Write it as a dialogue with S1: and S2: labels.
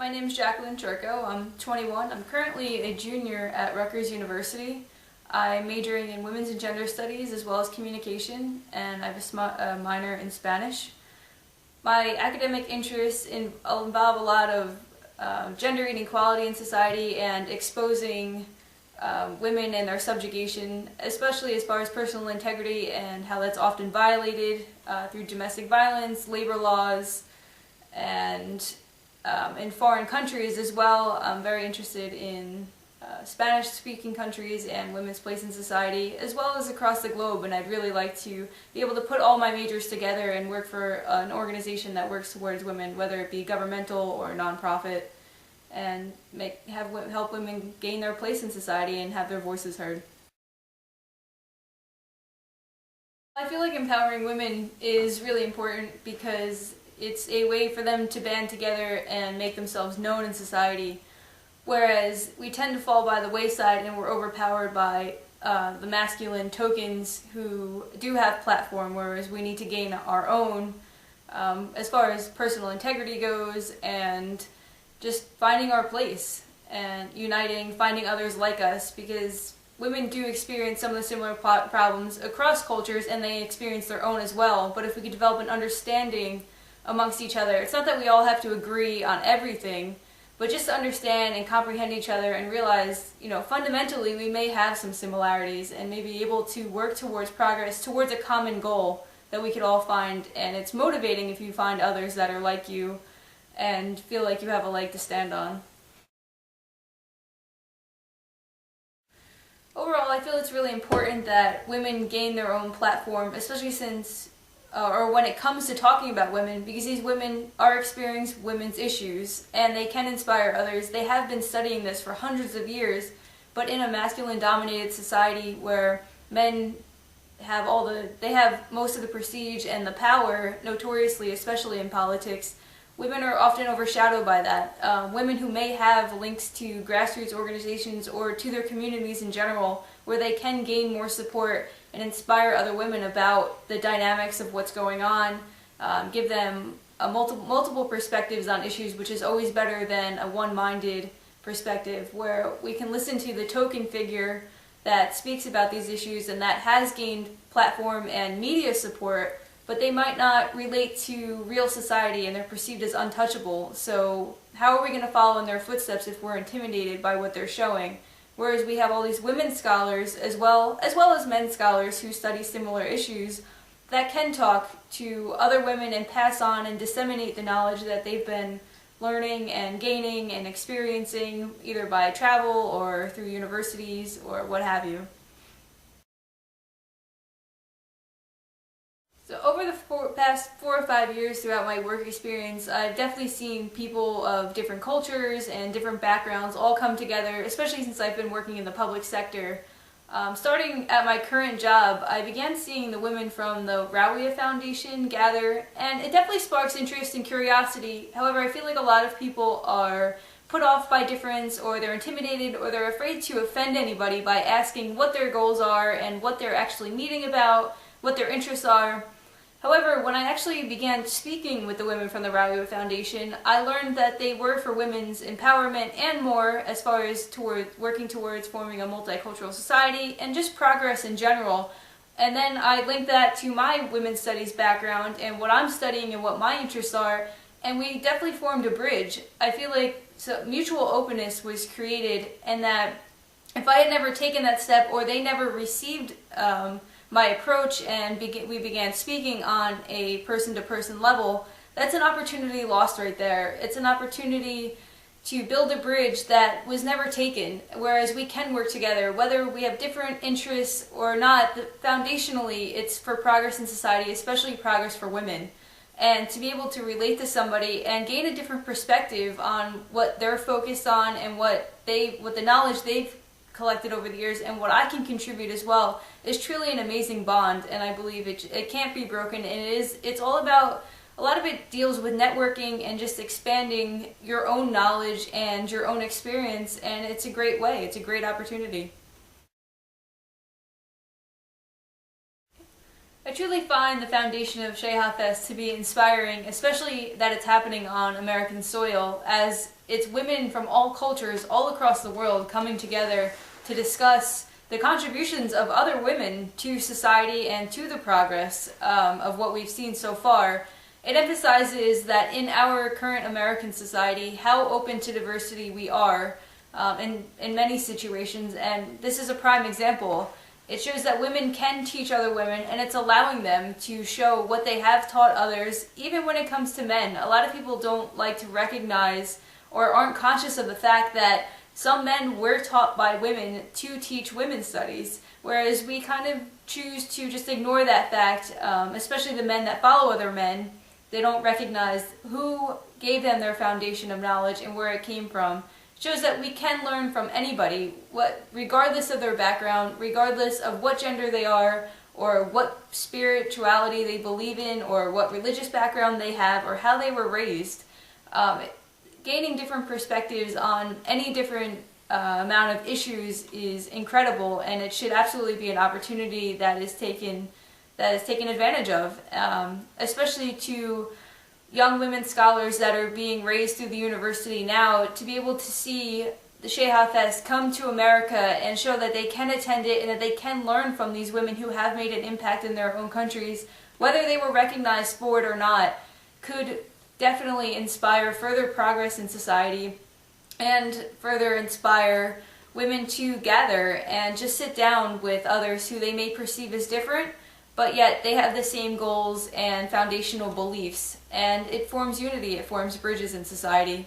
S1: My name is Jacqueline Cherko. I'm 21. I'm currently a junior at Rutgers University. I'm majoring in women's and gender studies as well as communication, and I have a minor in Spanish. My academic interests involve a lot of gender inequality in society and exposing women and their subjugation, especially as far as personal integrity and how that's often violated through domestic violence, labor laws, and in foreign countries as well. I'm very interested in Spanish-speaking countries and women's place in society, as well as across the globe, and I'd really like to be able to put all my majors together and work for an organization that works towards women, whether it be governmental or nonprofit, and help women gain their place in society and have their voices heard. I feel like empowering women is really important because it's a way for them to band together and make themselves known in society, whereas we tend to fall by the wayside and we're overpowered by the masculine tokens who do have platform, whereas we need to gain our own as far as personal integrity goes, and just finding our place and uniting, finding others like us, because women do experience some of the similar problems across cultures and they experience their own as well. But if we could develop an understanding amongst each other, it's not that we all have to agree on everything, but just to understand and comprehend each other and realize, fundamentally we may have some similarities and may be able to work towards progress, towards a common goal that we could all find. And it's motivating if you find others that are like you and feel like you have a leg to stand on. Overall, I feel it's really important that women gain their own platform, especially since or when it comes to talking about women, because these women are experiencing women's issues and they can inspire others. They have been studying this for hundreds of years, but in a masculine-dominated society where men have most of the prestige and the power, notoriously, especially in politics, women are often overshadowed by that. Women who may have links to grassroots organizations or to their communities in general, where they can gain more support and inspire other women about the dynamics of what's going on, give them multiple perspectives on issues, which is always better than a one-minded perspective, where we can listen to the token figure that speaks about these issues and that has gained platform and media support, but they might not relate to real society and they're perceived as untouchable. So how are we going to follow in their footsteps if we're intimidated by what they're showing? Whereas we have all these women scholars as well as men scholars who study similar issues that can talk to other women and pass on and disseminate the knowledge that they've been learning and gaining and experiencing, either by travel or through universities or what have you. So over the past 4 or 5 years throughout my work experience, I've definitely seen people of different cultures and different backgrounds all come together, especially since I've been working in the public sector. Starting at my current job, I began seeing the women from the Al-Rawiya Foundation gather, and it definitely sparks interest and curiosity. However, I feel like a lot of people are put off by difference, or they're intimidated, or they're afraid to offend anybody by asking what their goals are and what they're actually meeting about, what their interests are. However, when I actually began speaking with the women from the Al-Rawiya Foundation, I learned that they were for women's empowerment and more, as far as working towards forming a multicultural society and just progress in general. And then I linked that to my women's studies background and what I'm studying and what my interests are, and we definitely formed a bridge. I feel like mutual openness was created, and that if I had never taken that step or they never received my approach and we began speaking on a person-to-person level, that's an opportunity lost right there. It's an opportunity to build a bridge that was never taken, whereas we can work together, whether we have different interests or not. Foundationally, it's for progress in society, especially progress for women. And to be able to relate to somebody and gain a different perspective on what they're focused on and what the knowledge they've collected over the years and what I can contribute as well is truly an amazing bond, and I believe it can't be broken. And it's all about, a lot of it deals with networking and just expanding your own knowledge and your own experience, and it's a great way, it's a great opportunity. I truly find the foundation of Shaykha Fest to be inspiring, especially that it's happening on American soil, as it's women from all cultures all across the world coming together to discuss the contributions of other women to society and to the progress of what we've seen so far. It emphasizes that in our current American society, how open to diversity we are in many situations, and this is a prime example. It shows that women can teach other women, and it's allowing them to show what they have taught others, even when it comes to men. A lot of people don't like to recognize or aren't conscious of the fact that some men were taught by women to teach women's studies, whereas we kind of choose to just ignore that fact, especially the men that follow other men. They don't recognize who gave them their foundation of knowledge and where it came from. Shows that we can learn from anybody, regardless of their background, regardless of what gender they are, or what spirituality they believe in, or what religious background they have, or how they were raised. Gaining different perspectives on any different amount of issues is incredible, and it should absolutely be an opportunity that is taken advantage of, especially to young women scholars that are being raised through the university now, to be able to see the Shaykha Fest come to America and show that they can attend it and that they can learn from these women who have made an impact in their own countries, whether they were recognized for it or not, could definitely inspire further progress in society and further inspire women to gather and just sit down with others who they may perceive as different, but yet they have the same goals and foundational beliefs, and it forms unity, it forms bridges in society.